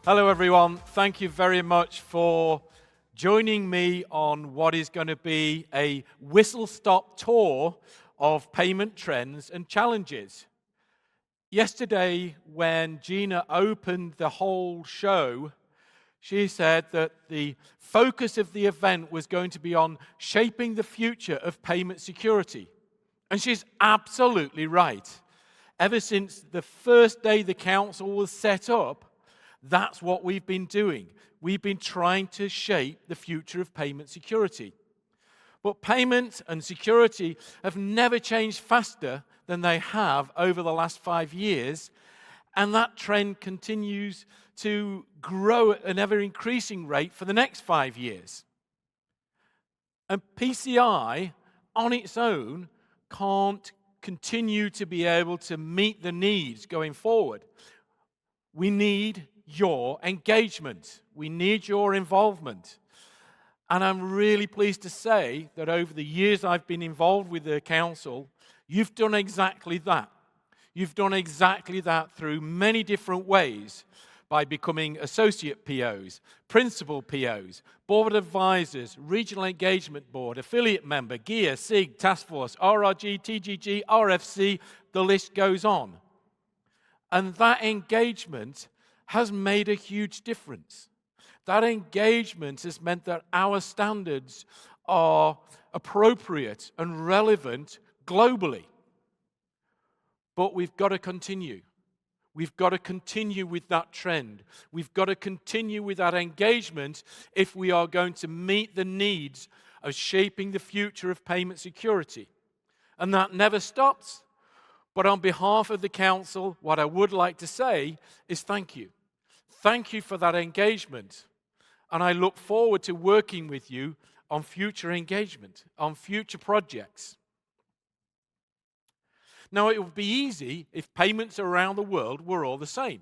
Hello, everyone. Thank you very much for joining me on what is going to be a whistle-stop tour of payment trends and challenges. Yesterday, when Gina opened the whole show, she said that the focus of the event was going to be on shaping the future of payment security. And she's absolutely right. Ever since the first day the council was set up, that's what we've been doing. We've been trying to shape the future of payment security. But payment and security have never changed faster than they have over the last 5 years, and that trend continues to grow at an ever-increasing rate for the next 5 years. And PCI, on its own, can't continue to be able to meet the needs going forward. We need your engagement. We need your involvement. And I'm really pleased to say that over the years I've been involved with the council, you've done exactly that. You've done exactly that through many different ways, by becoming associate POs, principal POs, board advisors, regional engagement board, affiliate member, GEAR, SIG, task force, RRG, TGG, RFC, the list goes on. And that engagement has made a huge difference. That engagement has meant that our standards are appropriate and relevant globally. But we've got to continue. We've got to continue with that trend. We've got to continue with that engagement if we are going to meet the needs of shaping the future of payment security. And that never stops. But on behalf of the council, what I would like to say is thank you. Thank you for that engagement. And I look forward to working with you on future engagement, on future projects. Now, it would be easy if payments around the world were all the same.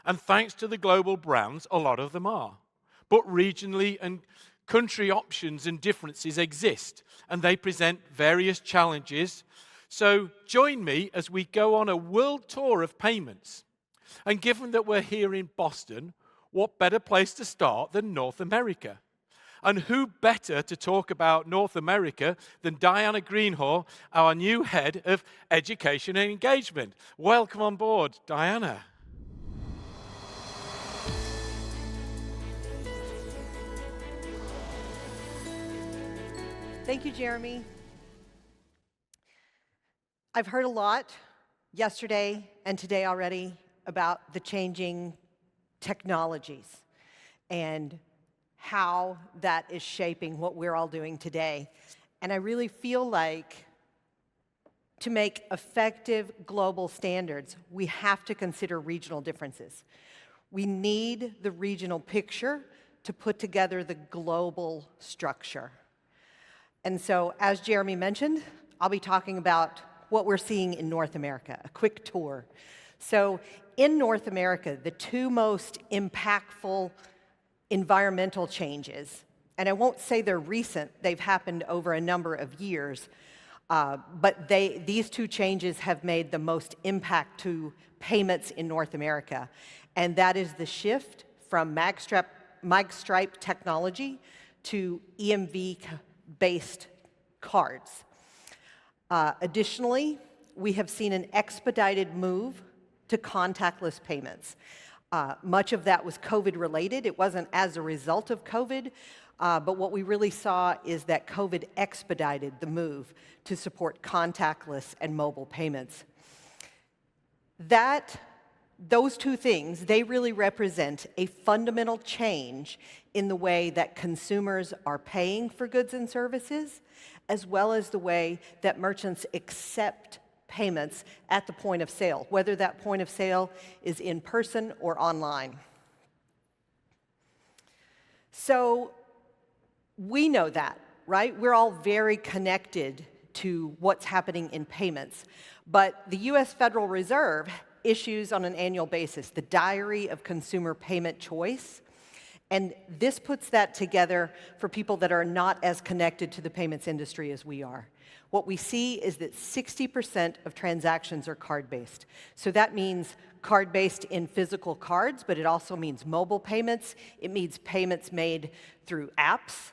And thanks to the global brands, a lot of them are. But regionally and country options and differences exist, and they present various challenges. So join me as we go on a world tour of payments. And given that we're here in Boston, what better place to start than North America? And who better to talk about North America than Diana Greenhaw, our new head of education and engagement. Welcome on board, Diana. Thank you, Jeremy. I've heard a lot yesterday and today already about the changing technologies and how that is shaping what we're all doing today. And I really feel like to make effective global standards, we have to consider regional differences. We need the regional picture to put together the global structure. And so, as Jeremy mentioned, I'll be talking about what we're seeing in North America, a quick tour. So, in North America, the two most impactful environmental changes, and I won't say they're recent, they've happened over a number of years, but these two changes have made the most impact to payments in North America, and that is the shift from magstripe technology to EMV-based cards. Additionally, we have seen an expedited move to contactless payments. Much of that was COVID-related. It wasn't as a result of COVID, but what we really saw is that COVID expedited the move to support contactless and mobile payments. Those two things, they really represent a fundamental change in the way that consumers are paying for goods and services, as well as the way that merchants accept payments at the point of sale, whether that point of sale is in person or online. So we know that, right? We're all very connected to what's happening in payments. But the US Federal Reserve issues on an annual basis the Diary of Consumer Payment Choice. And this puts that together for people that are not as connected to the payments industry as we are. What we see is that 60% of transactions are card-based. So that means card-based in physical cards, but it also means mobile payments. It means payments made through apps.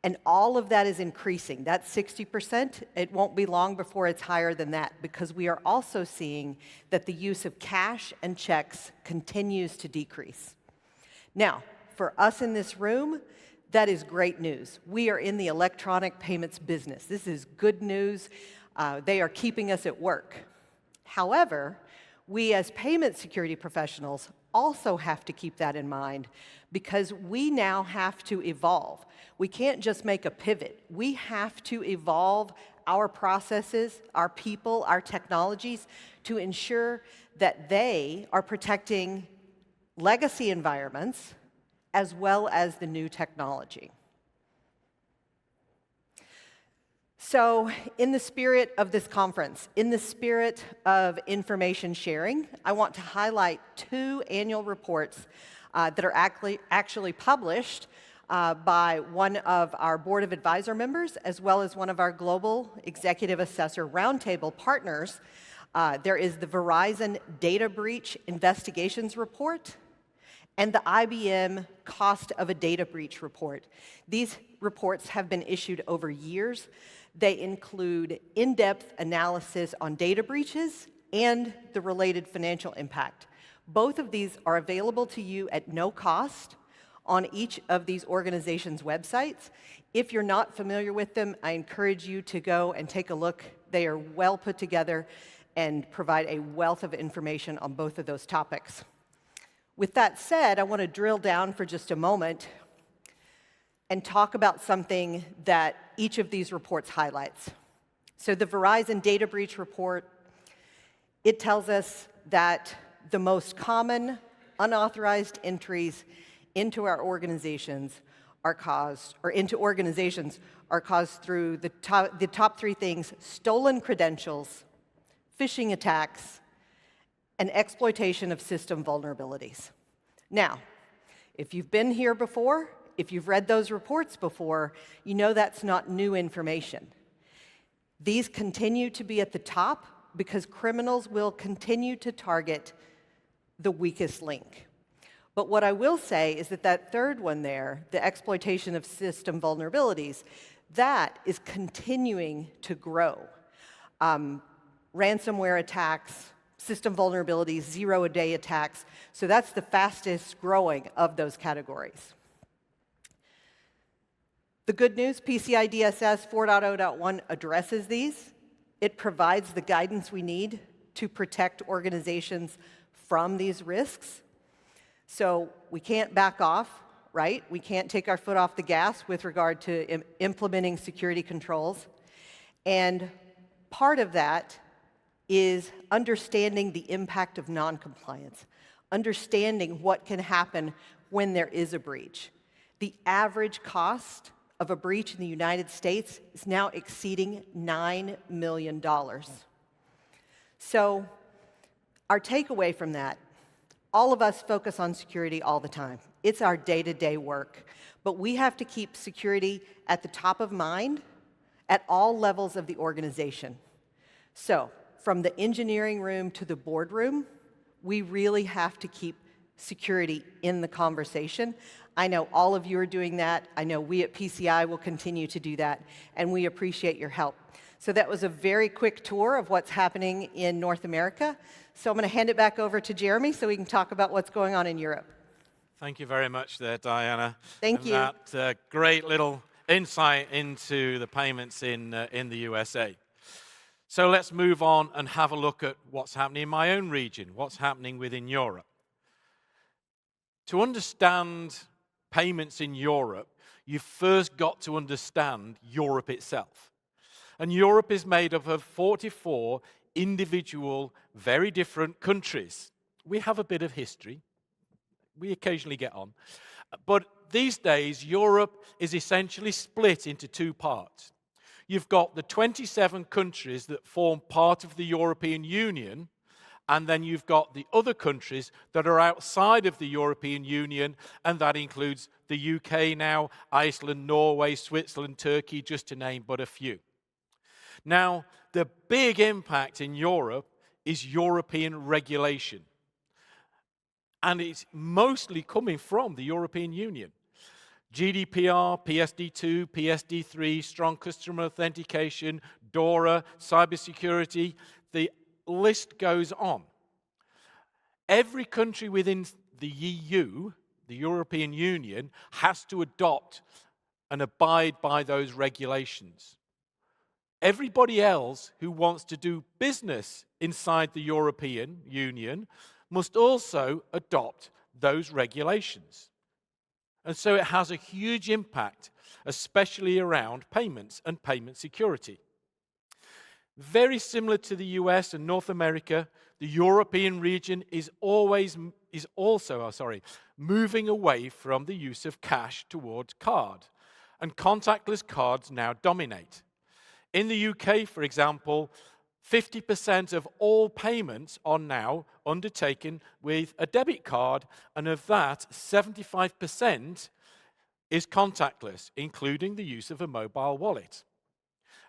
And all of that is increasing. That's 60%. It won't be long before it's higher than that, because we are also seeing that the use of cash and checks continues to decrease. Now, for us in this room, that is great news. We are in the electronic payments business. This is good news. They are keeping us at work. However, we as payment security professionals also have to keep that in mind, because we now have to evolve. We can't just make a pivot. We have to evolve our processes, our people, our technologies to ensure that they are protecting legacy environments as well as the new technology. So, in the spirit of this conference, in the spirit of information sharing, I want to highlight 2 annual reports that are actually published by one of our Board of Advisor members, as well as one of our Global Executive Assessor Roundtable partners. There is the Verizon Data Breach Investigations Report and the IBM Cost of a Data Breach Report. These reports have been issued over years. They include in-depth analysis on data breaches and the related financial impact. Both of these are available to you at no cost on each of these organizations' websites. If you're not familiar with them, I encourage you to go and take a look. They are well put together and provide a wealth of information on both of those topics. With that said, I want to drill down for just a moment and talk about something that each of these reports highlights. So the Verizon Data Breach Report, it tells us that the most common unauthorized entries into our organizations are caused, or into organizations are caused through the top 3 things: stolen credentials, phishing attacks, and exploitation of system vulnerabilities. Now, if you've been here before, if you've read those reports before, you know that's not new information. These continue to be at the top because criminals will continue to target the weakest link. But what I will say is that that third one there, the exploitation of system vulnerabilities, that is continuing to grow. Ransomware attacks, system vulnerabilities, zero-a-day attacks. So that's the fastest growing of those categories. The good news, PCI DSS 4.0.1 addresses these. It provides the guidance we need to protect organizations from these risks. So we can't back off, right? We can't take our foot off the gas with regard to implementing security controls. And part of that is understanding the impact of noncompliance, understanding what can happen when there is a breach. The average cost of a breach in the United States is now exceeding $9 million. So our takeaway from that, all of us focus on security all the time. It's our day-to-day work. But we have to keep security at the top of mind at all levels of the organization. So, from the engineering room to the boardroom, we really have to keep security in the conversation. I know all of you are doing that. I know we at PCI will continue to do that, and we appreciate your help. So that was a very quick tour of what's happening in North America. So I'm going to hand it back over to Jeremy so we can talk about what's going on in Europe. Thank you very much there, Diana. Thank you. That great little insight into the payments in the USA. So let's move on and have a look at what's happening in my own region, what's happening within Europe. To understand payments in Europe, you've first got to understand Europe itself. And Europe is made up of 44 individual, very different countries. We have a bit of history. We occasionally get on. But these days, Europe is essentially split into 2 parts. You've got the 27 countries that form part of the European Union, And then you've got the other countries that are outside of the European Union, and that includes the UK now, Iceland, Norway, Switzerland, Turkey, just to name but a few. Now, the big impact in Europe is European regulation. And it's mostly coming from the European Union. GDPR, PSD2, PSD3, strong customer authentication, DORA, cybersecurity, the list goes on. Every country within the EU, the European Union, has to adopt and abide by those regulations. Everybody else who wants to do business inside the European Union must also adopt those regulations. And so it has a huge impact, especially around payments and payment security. Very similar to the US and North America, the European region is also moving away from the use of cash towards card, and contactless cards now dominate. In the UK, for example, 50% of all payments are now undertaken with a debit card, and of that, 75% is contactless, including the use of a mobile wallet.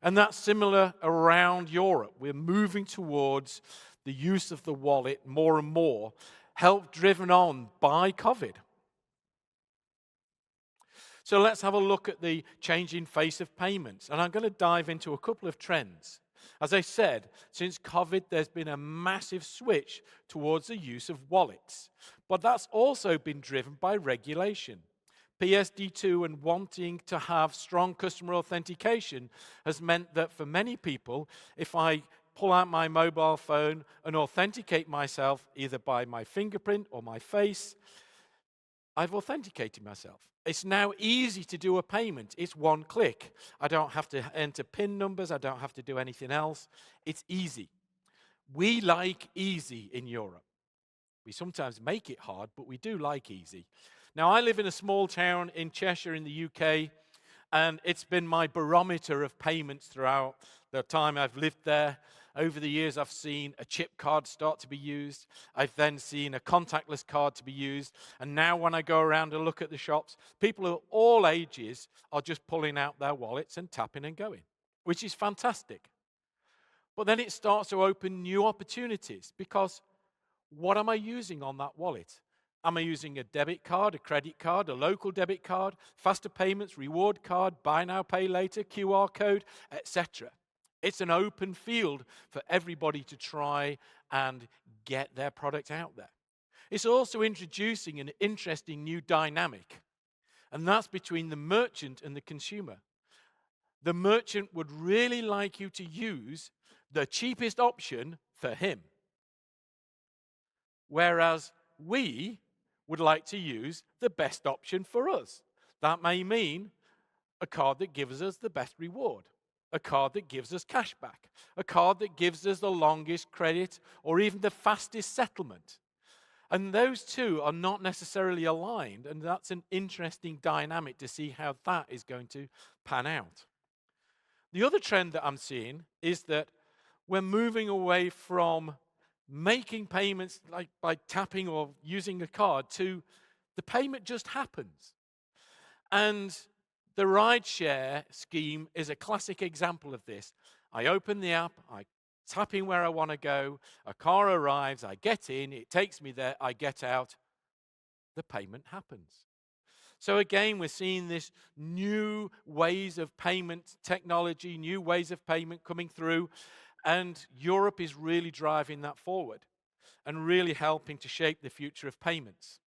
And that's similar around Europe. We're moving towards the use of the wallet more and more, driven on by COVID. So let's have a look at the changing face of payments. And I'm going to dive into a couple of trends. As I said, since COVID, there's been a massive switch towards the use of wallets. But that's also been driven by regulation. PSD2 and wanting to have strong customer authentication has meant that for many people, if I pull out my mobile phone and authenticate myself either by my fingerprint or my face, I've authenticated myself. It's now easy to do a payment. It's one click. I don't have to enter PIN numbers. I don't have to do anything else. It's easy. We like easy in Europe. We sometimes make it hard, but we do like easy. Now, I live in a small town in Cheshire in the UK, and it's been my barometer of payments throughout the time I've lived there. Over the years, I've seen a chip card start to be used. I've then seen a contactless card to be used. And now when I go around and look at the shops, people of all ages are just pulling out their wallets and tapping and going, which is fantastic. But then it starts to open new opportunities, because what am I using on that wallet? Am I using a debit card, a credit card, a local debit card, faster payments, reward card, buy now, pay later, QR code, etc.? It's an open field for everybody to try and get their product out there. It's also introducing an interesting new dynamic, and that's between the merchant and the consumer. The merchant would really like you to use the cheapest option for him, whereas we would like to use the best option for us. That may mean a card that gives us the best reward, a card that gives us cash back, a card that gives us the longest credit, or even the fastest settlement. And those two are not necessarily aligned, and that's an interesting dynamic to see how that is going to pan out. The other trend that I'm seeing is that we're moving away from making payments like by tapping or using a card to the payment just happens. And the rideshare scheme is a classic example of this. I open the app, I tap in where I want to go, a car arrives, I get in, it takes me there, I get out, the payment happens. So again, we're seeing this new ways of payment technology, new ways of payment coming through, and Europe is really driving that forward and really helping to shape the future of payments.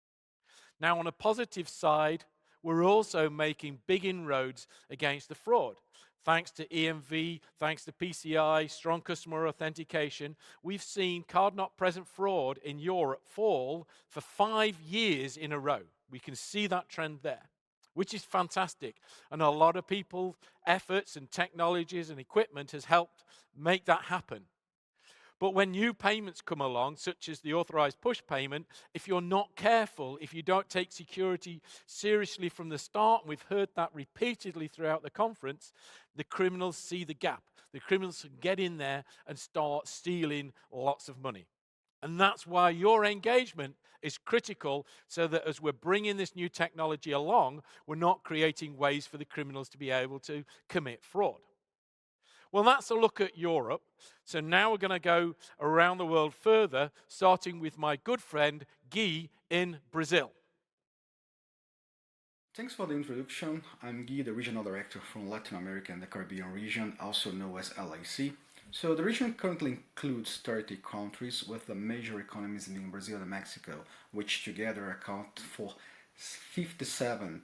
Now, on a positive side, we're also making big inroads against the fraud. Thanks to EMV, thanks to PCI, strong customer authentication, we've seen card-not-present fraud in Europe fall for 5 years in a row. We can see that trend there, which is fantastic. And a lot of people's efforts and technologies and equipment has helped make that happen. But when new payments come along, such as the authorized push payment, if you're not careful, if you don't take security seriously from the start, and we've heard that repeatedly throughout the conference, the criminals see the gap. The criminals can get in there and start stealing lots of money. And that's why your engagement is critical, so that as we're bringing this new technology along, we're not creating ways for the criminals to be able to commit fraud. Well, that's a look at Europe. So now we're going to go around the world further, starting with my good friend Guy in Brazil. Thanks for the introduction. I'm Guy, the Regional Director from Latin America and the Caribbean region, also known as LAC. So the region currently includes 30 countries, with the major economies being Brazil and Mexico, which together account for 57%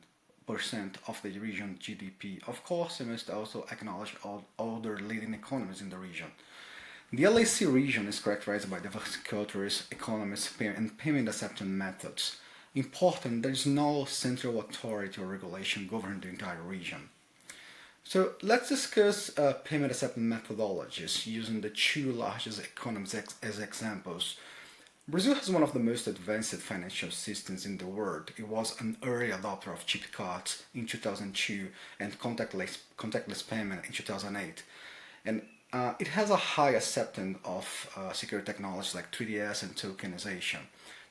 of the region GDP. Of course, I must also acknowledge all other leading economies in the region. The LAC region is characterized by diverse cultures, economies, and payment acceptance methods. Important, there is no central authority or regulation governing the entire region. So let's discuss payment acceptance methodologies using the two largest economies as examples. Brazil has one of the most advanced financial systems in the world. It was an early adopter of chip cards in 2002 and contactless payment in 2008. And it has a high acceptance of secure technologies like 3DS and tokenization.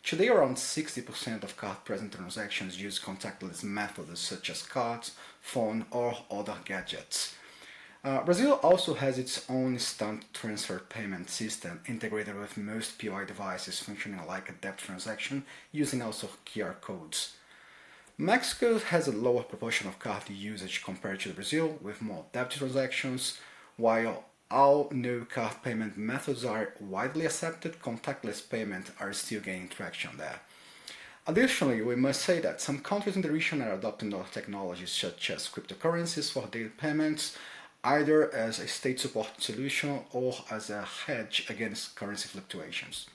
Today, around 60% of card-present transactions use contactless methods such as cards, phone, or other gadgets. Brazil also has its own instant transfer payment system integrated with most POI devices, functioning like a debit transaction using also QR codes. Mexico has a lower proportion of card usage compared to Brazil, with more debit transactions, while all new card payment methods are widely accepted. Contactless payments are still gaining traction there. Additionally, we must say that some countries in the region are adopting other technologies such as cryptocurrencies for daily payments, either as a state support solution or as a hedge against currency fluctuations.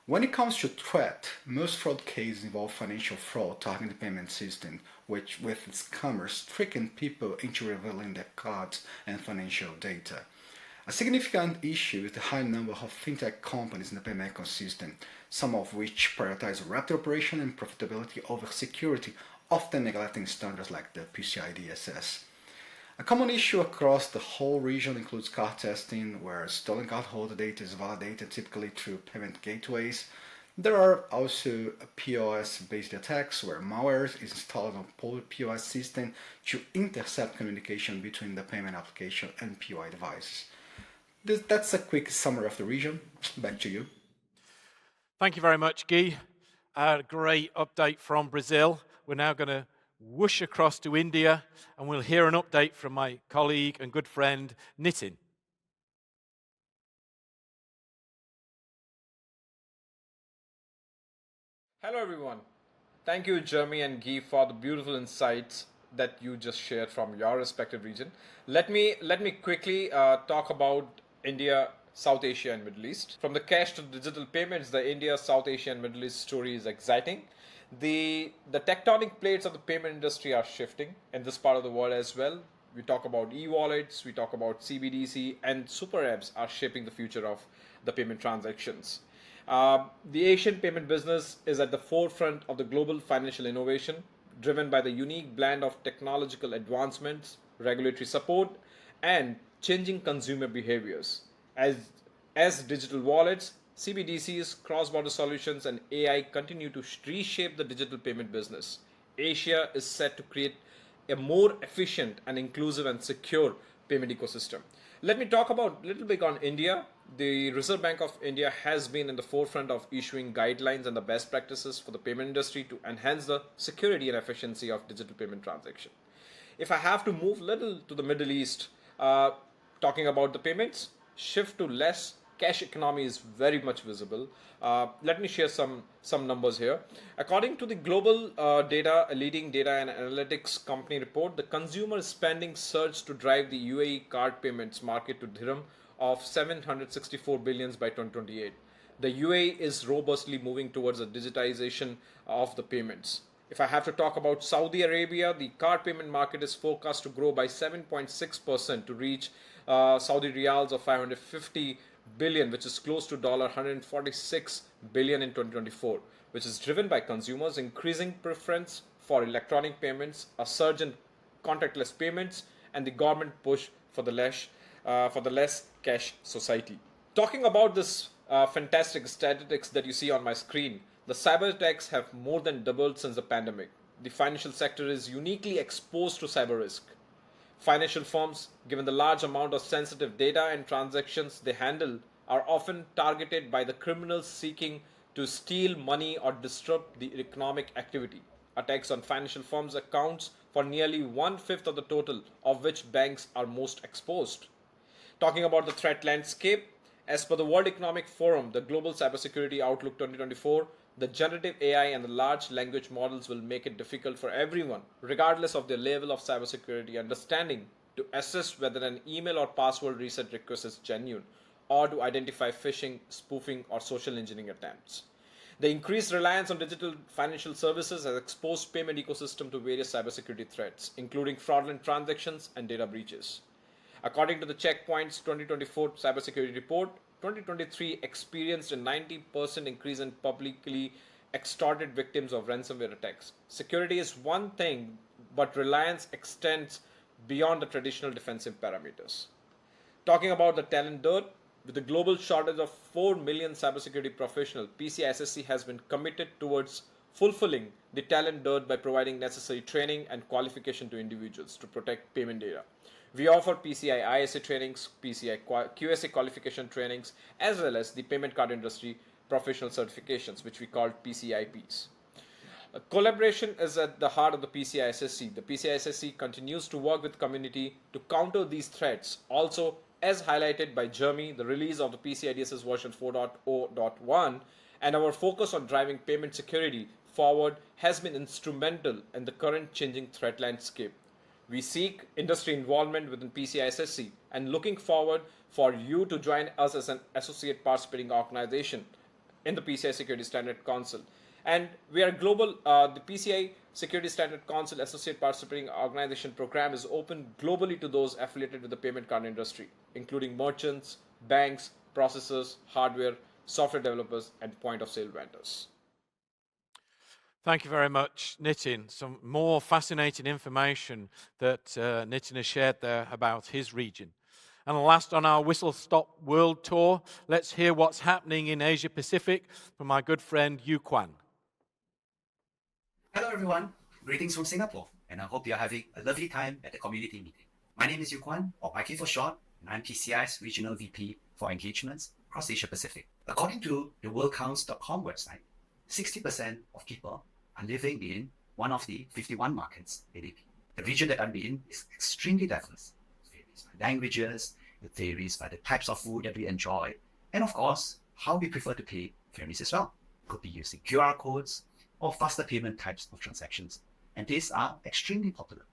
When it comes to threat, most fraud cases involve financial fraud targeting the payment system, which with its scammers tricking people into revealing their cards and financial data. A significant issue is the high number of fintech companies in the payment ecosystem, some of which prioritize rapid operation and profitability over security, often neglecting standards like the PCI DSS. A common issue across the whole region includes card testing, where stolen cardholder data is validated typically through payment gateways. There are also POS-based attacks, where malware is installed on POS system to intercept communication between the payment application and POI devices. That's a quick summary of the region. Back to you. Thank you very much, Guy. A great update from Brazil. We're now going to whoosh across to India, and we'll hear an update from my colleague and good friend, Nitin. Hello, everyone. Thank you, Jeremy and Guy, for the beautiful insights that you just shared from your respective region. Let me quickly talk about India, South Asia, and Middle East. From the cash to digital payments, the India, South Asia, and Middle East story is exciting. The tectonic plates of the payment industry are shifting in this part of the world as well. We talk about e-wallets, we talk about CBDC, and super apps are shaping the future of the payment transactions. The Asian payment business is at the forefront of the global financial innovation, driven by the unique blend of technological advancements, regulatory support, and changing consumer behaviors. As digital wallets, CBDCs, cross-border solutions, and AI continue to reshape the digital payment business, Asia is set to create a more efficient and inclusive and secure payment ecosystem. Let me talk about a little bit on India. The Reserve Bank of India has been in the forefront of issuing guidelines and the best practices for the payment industry to enhance the security and efficiency of digital payment transaction. If I have to move a little to the Middle East, talking about the payments, shift to less cash economy is very much visible. Let me share some numbers here. According to the global data, a leading data and analytics company report, the consumer spending surged to drive the UAE card payments market to dirham of 764 billions by 2028. The UAE is robustly moving towards a digitization of the payments. If I have to talk about Saudi Arabia, the card payment market is forecast to grow by 7.6% to reach Saudi riyals of 550 billion, which is close to $146 billion in 2024, which is driven by consumers' increasing preference for electronic payments, a surge in contactless payments, and the government push for the less cash society. Talking about this fantastic statistics that you see on my screen, the cyber attacks have more than doubled since the pandemic. The financial sector is uniquely exposed to cyber risk. Financial firms, given the large amount of sensitive data and transactions they handle, are often targeted by the criminals seeking to steal money or disrupt the economic activity. Attacks on financial firms accounts for nearly one-fifth of the total, of which banks are most exposed. Talking about the threat landscape, as per the World Economic Forum, the Global Cybersecurity Outlook 2024, the generative AI and the large language models will make it difficult for everyone, regardless of their level of cybersecurity understanding, to assess whether an email or password reset request is genuine, or to identify phishing, spoofing, or social engineering attempts. The increased reliance on digital financial services has exposed payment ecosystem to various cybersecurity threats, including fraudulent transactions and data breaches. According to the Checkpoint's 2024 cybersecurity report, 2023 experienced a 90% increase in publicly extorted victims of ransomware attacks. Security is one thing, but reliance extends beyond the traditional defensive parameters. Talking about the talent dearth, with the global shortage of 4 million cybersecurity professionals, PCI SSC has been committed towards fulfilling the talent dearth by providing necessary training and qualification to individuals to protect payment data. We offer PCI ISA trainings, PCI QSA qualification trainings, as well as the payment card industry professional certifications, which we call PCIPs. Collaboration is at the heart of the PCI SSC. The PCI SSC continues to work with community to counter these threats. Also, as highlighted by Jeremy, the release of the PCI DSS version 4.0.1 and our focus on driving payment security forward has been instrumental in the current changing threat landscape. We seek industry involvement within PCI SSC and looking forward for you to join us as an associate participating organization in the PCI Security Standard Council. And we are global, the PCI Security Standard Council Associate Participating Organization program is open globally to those affiliated with the payment card industry, including merchants, banks, processors, hardware, software developers, and point of sale vendors. Thank you very much, Nitin. Some more fascinating information that Nitin has shared there about his region. And last on our Whistle Stop World Tour, let's hear what's happening in Asia Pacific from my good friend Yu Quan. Hello everyone, greetings from Singapore, and I hope you're having a lovely time at the community meeting. My name is Yu Quan, or Mikey for short, and I'm PCI's Regional VP for Engagements across Asia Pacific. According to the worldcounts.com website, 60% of people are living in one of the 51 markets in AP. The region that I'm in is extremely diverse. It varies by languages, it varies by the types of food that we enjoy, and of course, how we prefer to pay varies as well. It could be using QR codes or faster payment types of transactions, and these are extremely popular,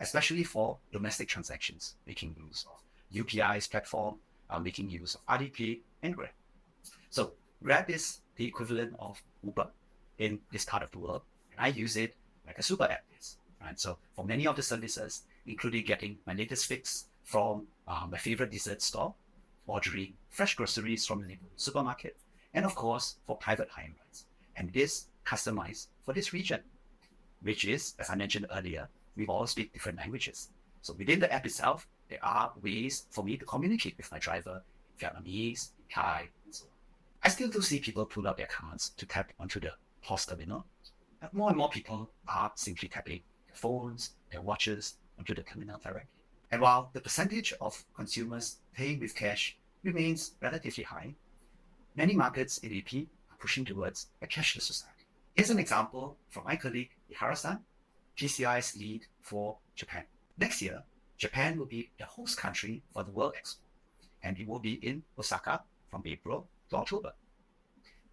especially for domestic transactions, making use of UPI's platform, making use of Alipay and Grab. So Grab is the equivalent of Uber in this part of the world, and I use it like a super app is. Right? So for many of the services, including getting my latest fix from my favorite dessert store, ordering fresh groceries from the neighborhood supermarket, and of course for private hire rides. And this customized for this region, which is, as I mentioned earlier, we all speak different languages. So within the app itself, there are ways for me to communicate with my driver in Vietnamese, Thai, and so on. I still do see people pull out their cards to tap onto the POS terminal. And more people are simply tapping their phones, their watches onto the terminal directly. And while the percentage of consumers paying with cash remains relatively high, many markets in AP are pushing towards a cashless society. Here's an example from my colleague Ihara-san, PCI's lead for Japan. Next year, Japan will be the host country for the World Expo, and it will be in Osaka from April to October.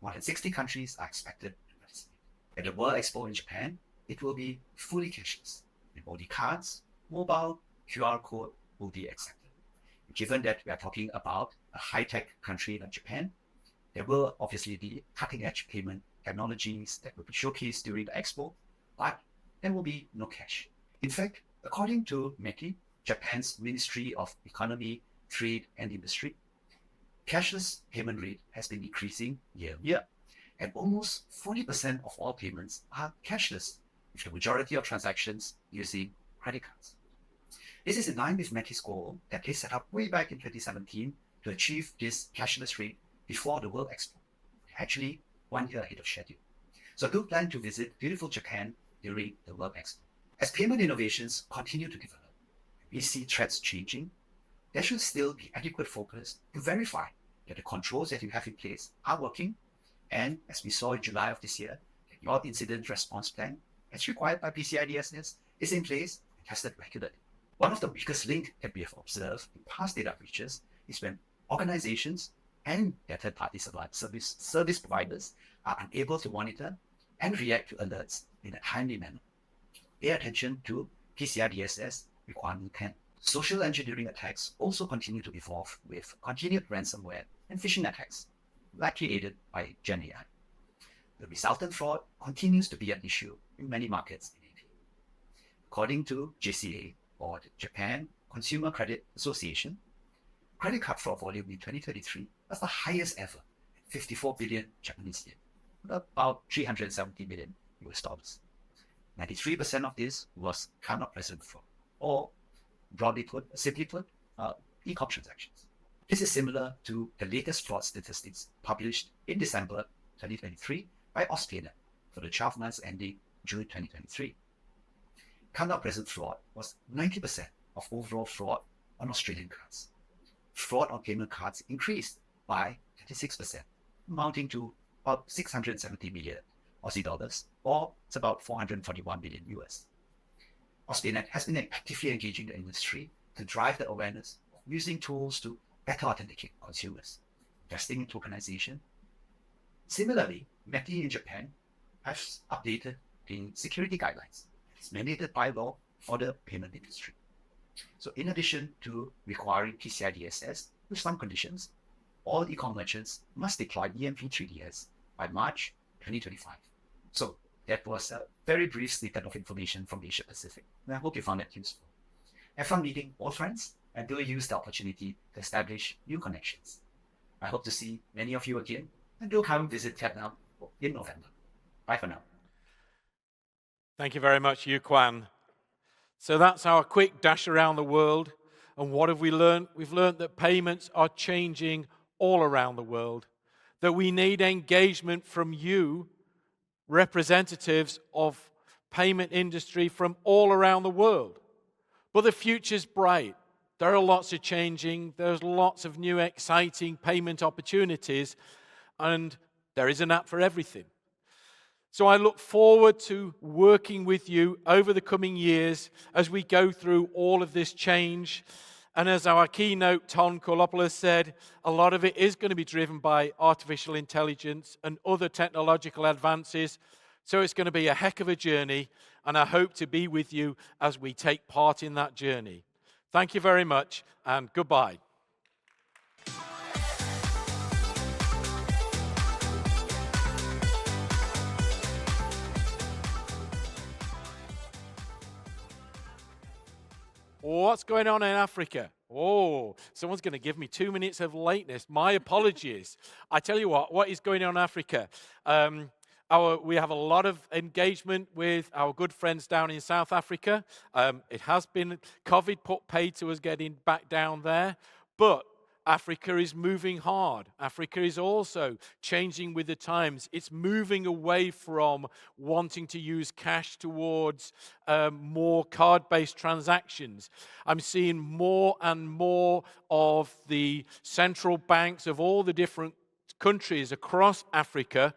More than 60 countries are expected to participate. At the World Expo in Japan, it will be fully cashless, with only cards, mobile, QR code will be accepted. Given that we are talking about a high-tech country like Japan, there will obviously be cutting-edge payment technologies that will be showcased during the expo, but there will be no cash. In fact, according to METI, Japan's Ministry of Economy, Trade and Industry, cashless payment rate has been increasing year on year, and almost 40% of all payments are cashless, with the majority of transactions using credit cards. This is in line with METI's goal that they set up way back in 2017 to achieve this cashless rate before the World Expo, actually 1 year ahead of schedule. So do plan to visit beautiful Japan during the World Expo. As payment innovations continue to develop, we see threats changing. There should still be adequate focus to verify that the controls that you have in place are working. And as we saw in July of this year, your incident response plan, as required by PCI DSS, is in place and tested regularly. One of the weakest links that we have observed in past data breaches is when organizations and their third-party service providers are unable to monitor and react to alerts in a timely manner. Pay attention to PCI DSS requirement 10. Social engineering attacks also continue to evolve with continued ransomware and phishing attacks, likely aided by Gen AI. The resultant fraud continues to be an issue in many markets in AP. According to JCA, or the Japan Consumer Credit Association, credit card fraud volume in 2023 was the highest ever, 54 billion Japanese yen, about 370 million US dollars. 93% of this was card not present fraud, or simply put, e-com transactions. This is similar to the latest fraud statistics published in December 2023 by Australia for the 12 months ending June 2023. Card not present fraud was 90% of overall fraud on Australian cards. Fraud on payment cards increased by 36%, amounting to about 670 million Aussie dollars, or it's about 441 million US. Australia has been actively engaging the industry to drive the awareness of using tools to better authenticate consumers, investing in tokenization. Similarly, METI in Japan has updated the security guidelines. It's mandated by law for the payment industry. So in addition to requiring PCI DSS with some conditions, all e-com merchants must deploy EMP3DS by March 2025. So that was a very brief snippet of information from Asia Pacific. And I hope you found that useful. Have fun meeting old friends and do use the opportunity to establish new connections. I hope to see many of you again, and do come visit Vietnam in November. Bye for now. Thank you very much, Yu Quan. So that's our quick dash around the world. And what have we learned? We've learned that payments are changing all around the world, that we need engagement from you, representatives of payment industry from all around the world. But the future's bright. There are lots of changing. There's lots of new exciting payment opportunities, and there is an app for everything. So I look forward to working with you over the coming years as we go through all of this change. And as our keynote, Ton Koulopoulos, said, a lot of it is going to be driven by artificial intelligence and other technological advances. So it's going to be a heck of a journey, and I hope to be with you as we take part in that journey. Thank you very much, and goodbye. What's going on in Africa? Oh, someone's going to give me 2 minutes of lateness. My apologies. I tell you what is going on in Africa? We have a lot of engagement with our good friends down in South Africa. It has been COVID put paid to us getting back down there, but Africa is moving hard. Africa is also changing with the times. It's moving away from wanting to use cash towards more card-based transactions. I'm seeing more and more of the central banks of all the different countries across Africa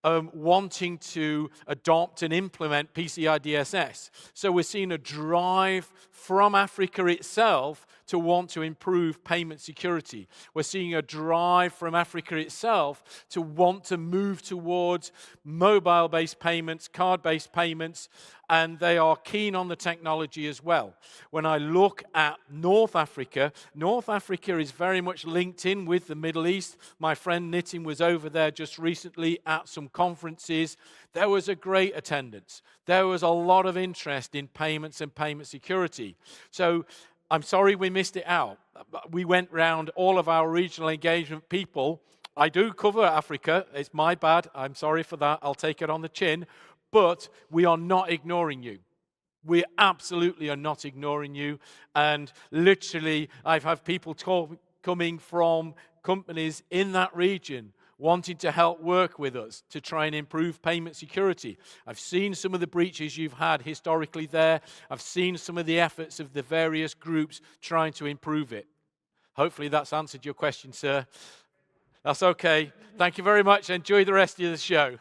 wanting to adopt and implement PCI DSS. So we're seeing a drive from Africa itself to want to improve payment security. We're seeing a drive from Africa itself to want to move towards mobile-based payments, card-based payments, and they are keen on the technology as well. When I look at North Africa is very much linked in with the Middle East. My friend Nitin was over there just recently at some conferences. There was a great attendance. There was a lot of interest in payments and payment security. So I'm sorry we missed it out. We went round all of our regional engagement people. I do cover Africa. It's my bad. I'm sorry for that. I'll take it on the chin. But we are not ignoring you. We absolutely are not ignoring you. And literally, I've had people coming from companies in that region wanting to help work with us to try and improve payment security. I've seen some of the breaches you've had historically there. I've seen some of the efforts of the various groups trying to improve it. Hopefully that's answered your question, sir. That's okay. Thank you very much. Enjoy the rest of the show.